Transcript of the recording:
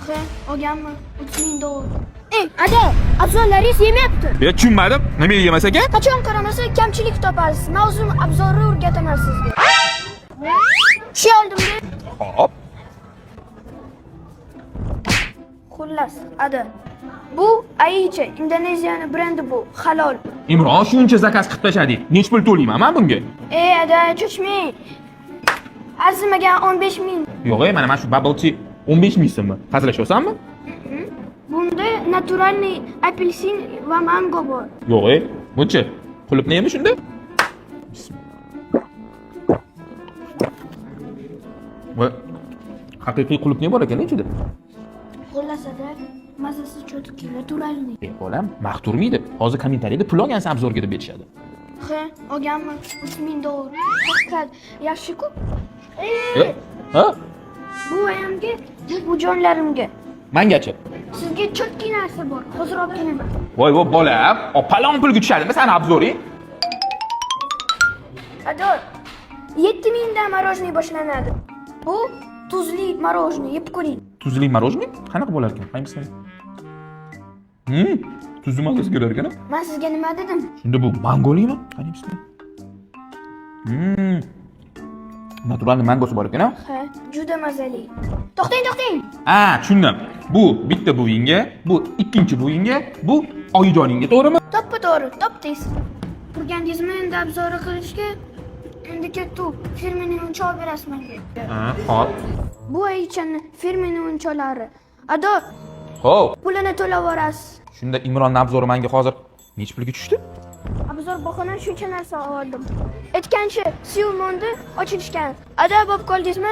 He, olganmi? 3000 dollar. Ada, abzorlaringiz yemayapti. Ya tushunmadim. Nimaga yemas ekan? Qachon qaramasa kamchilik topasiz. Mavzu abzorni o'rgataman sizga. Shu oldimda. Hop. Xullas, Ada. Bu Aicha, Indoneziyaning brendi bu, halol. Imron shuncha zakaz qilib tashladik. Nech pul to'layman men bunga? Ada, cho'chmang. Arzimagan 15000. Yo'q, mana shu bubble tea 15000 so'mmi? Hazillashyapsanmi? Bunda naturalniy apelsin va mango bor. Yo'q, buncha. Qulupni yemi shunda? Va haqiqiy qulupni bor ekan ichida. Xullas, Ada, mazasi cho'tki, naturalniy. Bolam, maqturmaydi. Hozir kommentariyada pul olgansan obzorga deb aytishadi. He, olganmi? 3000 dollar. Haqiqat, yaxshi-ku. Ha? Bu ayamga, bu jonlarimga. Mengachi. Sizga cho'tki narsa bor. Hozir olib kelaman. Voy, bolam, palon pulga tushadimi seni obzoring? Ador, 7000 dan morojniy boshlanadi. Bu tuzli morojniy, yeb ko'ring. Tuzli morojniy? Qanaqa bo'lar ekan? Qaysini? Tuzli mazasi kelar ekan. Men sizga nima dedim? Shunda bu mangolimi? Qani bismillah. Naturalniy mangosi bor ekan, Ha, juda mazali. To'xtang. tushundim. Bu bitta buvingga, bu ikkinchi buvingga, bu oyijoningga, to'g'rimi? To'g'ri, topdingiz. Turgandingizmi endi obzor qilishga? Endi ketdi. Firmaning unchog' berasiz menga. Hop. Bu aychani firmaning uncholari. Ador, Xo'p. pulini to'lab yuborasiz. Shunda Imronning obzori menga hozir nech pulga tushdi? Obzor bahona shuncha narsa oldim. Aytgancha, Siumonda ochilishgan. Ada bo'lib qoldingizmi?